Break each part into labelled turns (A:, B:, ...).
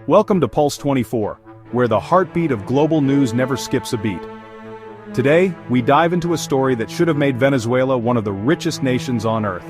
A: Welcome to Pulse 24, where the heartbeat of global news never skips a beat. Today, we dive into a story that should have made Venezuela one of the richest nations on earth,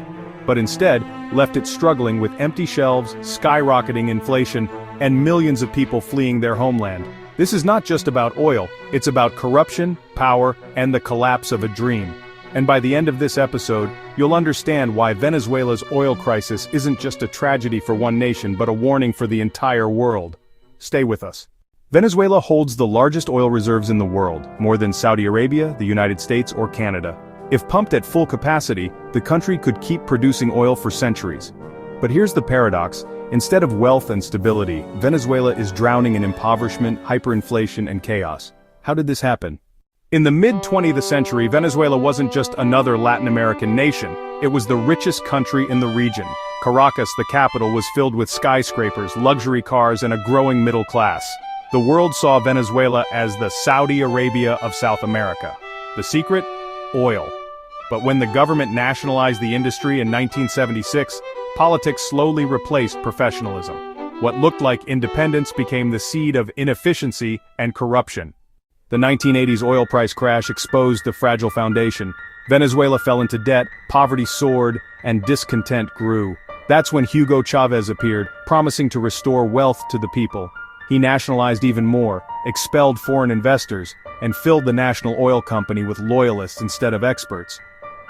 A: but instead left it struggling with empty shelves, skyrocketing inflation, and millions of people fleeing their homeland. This is not just about oil, it's about corruption, power, and the collapse of a dream. And by the end of this episode, you'll understand why Venezuela's oil crisis isn't just a tragedy for one nation but a warning for the entire world. Stay with us. Venezuela holds the largest oil reserves in the world, more than Saudi Arabia, the United States, or Canada. If pumped at full capacity, the country could keep producing oil for centuries. But here's the paradox: instead of wealth and stability, Venezuela is drowning in impoverishment, hyperinflation, and chaos. How did this happen? In the mid-20th century, Venezuela wasn't just another Latin American nation, it was the richest country in the region. Caracas, the capital, was filled with skyscrapers, luxury cars, and a growing middle class. The world saw Venezuela as the Saudi Arabia of South America. The secret? Oil. But when the government nationalized the industry in 1976, politics slowly replaced professionalism. What looked like independence became the seed of inefficiency and corruption. The 1980s oil price crash exposed the fragile foundation. Venezuela fell into debt, poverty soared, and discontent grew. That's when Hugo Chavez appeared, promising to restore wealth to the people. He nationalized even more, expelled foreign investors, and filled the national oil company with loyalists instead of experts.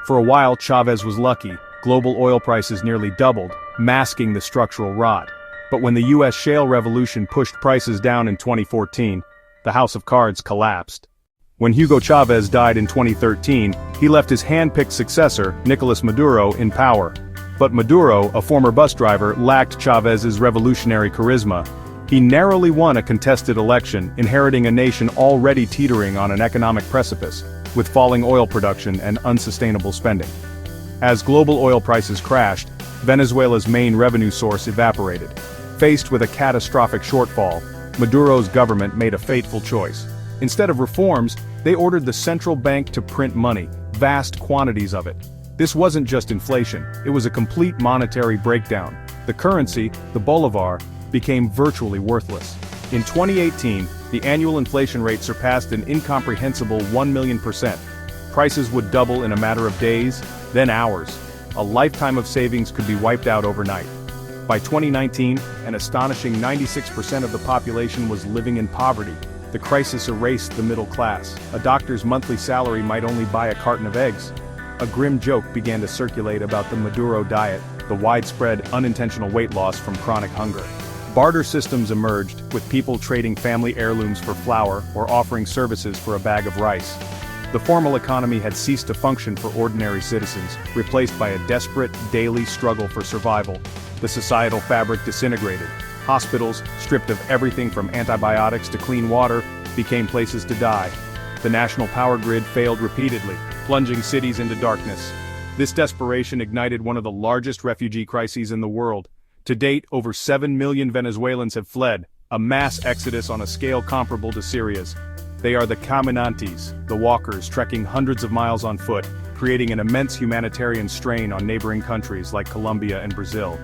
A: For a while, Chavez was lucky. Global oil prices nearly doubled, masking the structural rot. But when the U.S. shale revolution pushed prices down in 2014, the house of cards collapsed. When Hugo Chavez died in 2013, he left his hand-picked successor, Nicolas Maduro, in power. But Maduro, a former bus driver, lacked Chavez's revolutionary charisma. He narrowly won a contested election, inheriting a nation already teetering on an economic precipice, with falling oil production and unsustainable spending. As global oil prices crashed, Venezuela's main revenue source evaporated. Faced with a catastrophic shortfall, Maduro's government made a fateful choice. Instead of reforms, they ordered the central bank to print money, vast quantities of it. This wasn't just inflation, it was a complete monetary breakdown. The currency, the bolivar, became virtually worthless. In 2018, the annual inflation rate surpassed an incomprehensible 1,000,000%. Prices would double in a matter of days, then hours. A lifetime of savings could be wiped out overnight. By 2019, an astonishing 96% of the population was living in poverty. The crisis erased the middle class. A doctor's monthly salary might only buy a carton of eggs. A grim joke began to circulate about the Maduro diet, the widespread unintentional weight loss from chronic hunger. Barter systems emerged, with people trading family heirlooms for flour or offering services for a bag of rice. The formal economy had ceased to function for ordinary citizens, replaced by a desperate, daily struggle for survival. The societal fabric disintegrated. Hospitals, stripped of everything from antibiotics to clean water, became places to die. The national power grid failed repeatedly, plunging cities into darkness. This desperation ignited one of the largest refugee crises in the world. To date, over 7 million Venezuelans have fled, a mass exodus on a scale comparable to Syria's. They are the caminantes, the walkers trekking hundreds of miles on foot, creating an immense humanitarian strain on neighboring countries like Colombia and Brazil.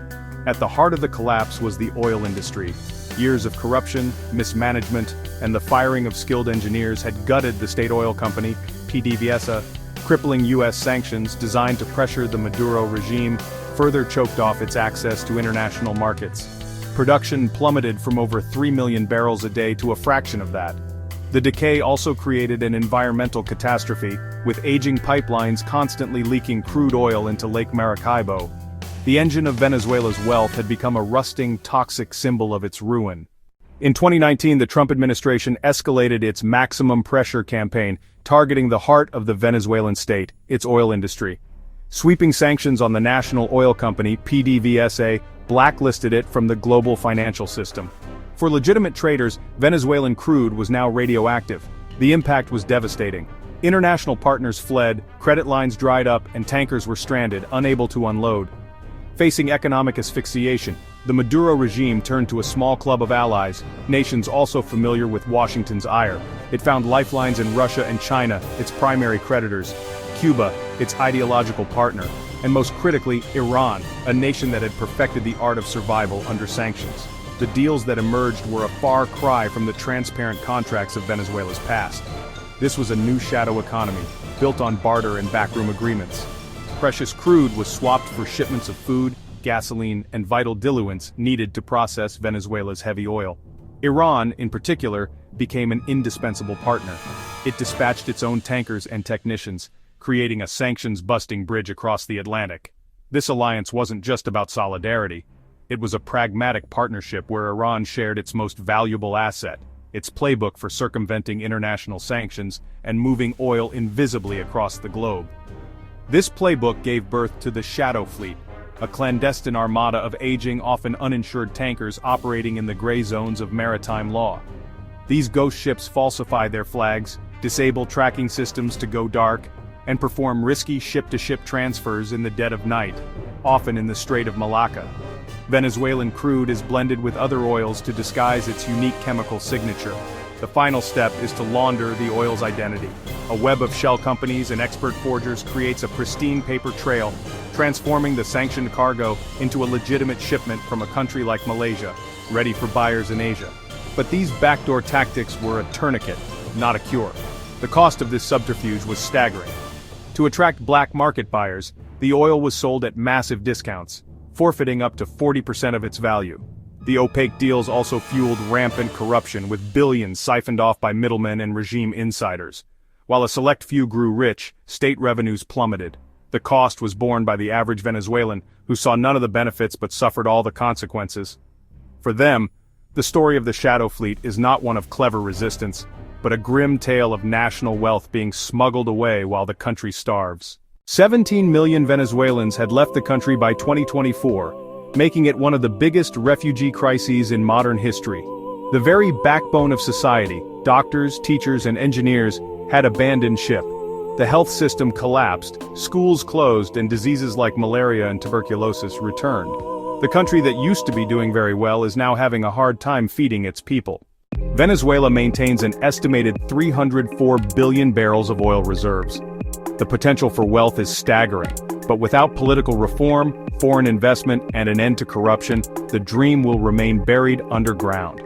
A: At the heart of the collapse was the oil industry. Years of corruption, mismanagement, and the firing of skilled engineers had gutted the state oil company, PDVSA. Crippling U.S. sanctions designed to pressure the Maduro regime further choked off its access to international markets. Production plummeted from over 3 million barrels a day to a fraction of that. The decay also created an environmental catastrophe, with aging pipelines constantly leaking crude oil into Lake Maracaibo. The engine of Venezuela's wealth had become a rusting, toxic symbol of its ruin. In 2019, the Trump administration escalated its maximum pressure campaign, targeting the heart of the Venezuelan state, its oil industry. Sweeping sanctions on the national oil company, PDVSA, blacklisted it from the global financial system. For legitimate traders, Venezuelan crude was now radioactive. The impact was devastating. International partners fled, credit lines dried up, and tankers were stranded, unable to unload. Facing economic asphyxiation, the Maduro regime turned to a small club of allies, nations also familiar with Washington's ire. It found lifelines in Russia and China, its primary creditors, Cuba, its ideological partner, and most critically, Iran, a nation that had perfected the art of survival under sanctions. the deals that emerged were a far cry from the transparent contracts of Venezuela's past. This was a new shadow economy, built on barter and backroom agreements. Precious crude was swapped for shipments of food, gasoline, and vital diluents needed to process Venezuela's heavy oil. Iran, in particular, became an indispensable partner. It dispatched its own tankers and technicians, creating a sanctions-busting bridge across the Atlantic. This alliance wasn't just about solidarity. It was a pragmatic partnership where Iran shared its most valuable asset, its playbook for circumventing international sanctions and moving oil invisibly across the globe. This playbook gave birth to the Shadow Fleet, a clandestine armada of aging, often uninsured tankers operating in the gray zones of maritime law. These ghost ships falsify their flags, disable tracking systems to go dark, and perform risky ship-to-ship transfers in the dead of night, often in the Strait of Malacca. Venezuelan crude is blended with other oils to disguise its unique chemical signature. The final step is to launder the oil's identity. A web of shell companies and expert forgers creates a pristine paper trail, transforming the sanctioned cargo into a legitimate shipment from a country like Malaysia, ready for buyers in Asia. But these backdoor tactics were a tourniquet, not a cure. The cost of this subterfuge was staggering. To attract black market buyers, the oil was sold at massive discounts, forfeiting up to 40% of its value. The opaque deals also fueled rampant corruption, with billions siphoned off by middlemen and regime insiders. While a select few grew rich, state revenues plummeted. The cost was borne by the average Venezuelan, who saw none of the benefits but suffered all the consequences. For them, the story of the Shadow Fleet is not one of clever resistance, but a grim tale of national wealth being smuggled away while the country starves. 17 million Venezuelans had left the country by 2024, making it one of the biggest refugee crises in modern history. The very backbone of society, doctors, teachers, and engineers, had abandoned ship. The health system collapsed, schools closed, and diseases like malaria and tuberculosis returned. The country that used to be doing very well is now having a hard time feeding its people. Venezuela maintains an estimated 304 billion barrels of oil reserves. The potential for wealth is staggering, but without political reform, foreign investment, and an end to corruption, the dream will remain buried underground.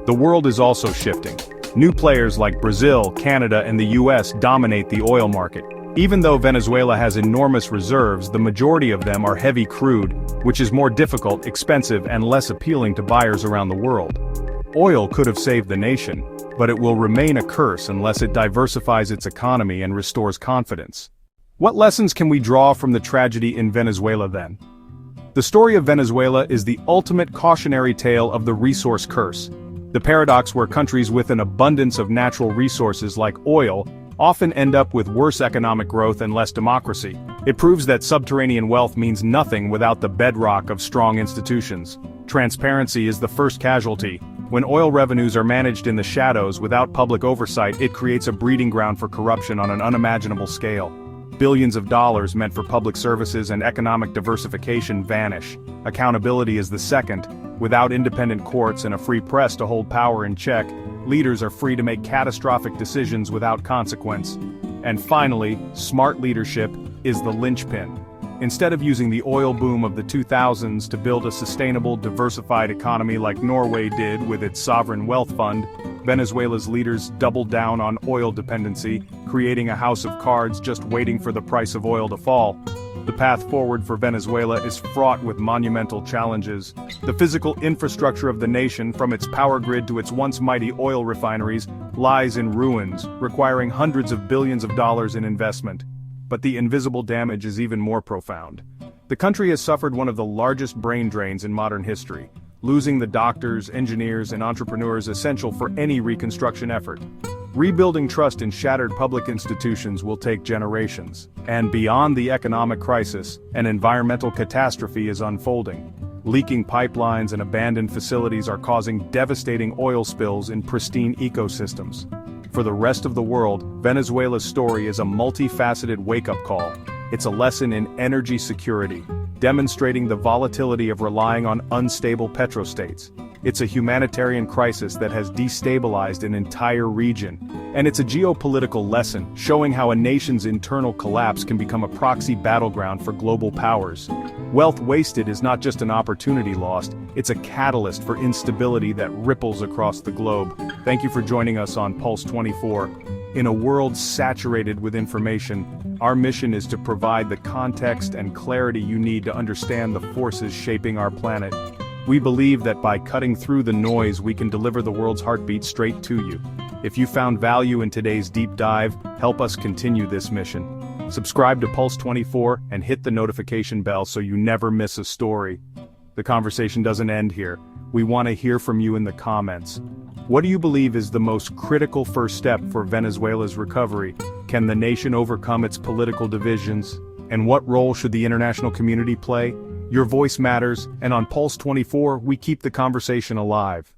A: The world is also shifting. New players like Brazil, Canada, and the US dominate the oil market. Even though Venezuela has enormous reserves, the majority of them are heavy crude, which is more difficult, expensive, and less appealing to buyers around the world. Oil could have saved the nation, but it will remain a curse unless it diversifies its economy and restores confidence. What lessons can we draw from the tragedy in Venezuela then? The story of Venezuela is the ultimate cautionary tale of the resource curse. The paradox where countries with an abundance of natural resources like oil often end up with worse economic growth and less democracy. It proves that subterranean wealth means nothing without the bedrock of strong institutions. Transparency is the first casualty. When oil revenues are managed in the shadows without public oversight, it creates a breeding ground for corruption on an unimaginable scale. Billions of dollars meant for public services and economic diversification vanish. Accountability is the second. Without independent courts and a free press to hold power in check, leaders are free to make catastrophic decisions without consequence. And finally, smart leadership is the linchpin. Instead of using the oil boom of the 2000s to build a sustainable, diversified economy like Norway did with its sovereign wealth fund, Venezuela's leaders doubled down on oil dependency, creating a house of cards just waiting for the price of oil to fall. The path forward for Venezuela is fraught with monumental challenges. The physical infrastructure of the nation, from its power grid to its once mighty oil refineries, lies in ruins, requiring hundreds of billions of dollars in investment. But the invisible damage is even more profound. The country has suffered one of the largest brain drains in modern history, losing the doctors, engineers, and entrepreneurs essential for any reconstruction effort. Rebuilding trust in shattered public institutions will take generations. And beyond the economic crisis, an environmental catastrophe is unfolding. Leaking pipelines and abandoned facilities are causing devastating oil spills in pristine ecosystems. For the rest of the world, Venezuela's story is a multifaceted wake-up call. It's a lesson in energy security, demonstrating the volatility of relying on unstable petrostates. It's a humanitarian crisis that has destabilized an entire region. And it's a geopolitical lesson, showing how a nation's internal collapse can become a proxy battleground for global powers. Wealth wasted is not just an opportunity lost, it's a catalyst for instability that ripples across the globe. Thank you for joining us on Pulse 24. In a world saturated with information, our mission is to provide the context and clarity you need to understand the forces shaping our planet. We believe that by cutting through the noise, we can deliver the world's heartbeat straight to you. If you found value in today's deep dive, help us continue this mission. Subscribe to Pulse 24 and hit the notification bell so you never miss a story. The conversation doesn't end here. We want to hear from you in the comments. What do you believe is the most critical first step for Venezuela's recovery? Can the nation overcome its political divisions? And what role should the international community play? Your voice matters, and on Pulse 24, we keep the conversation alive.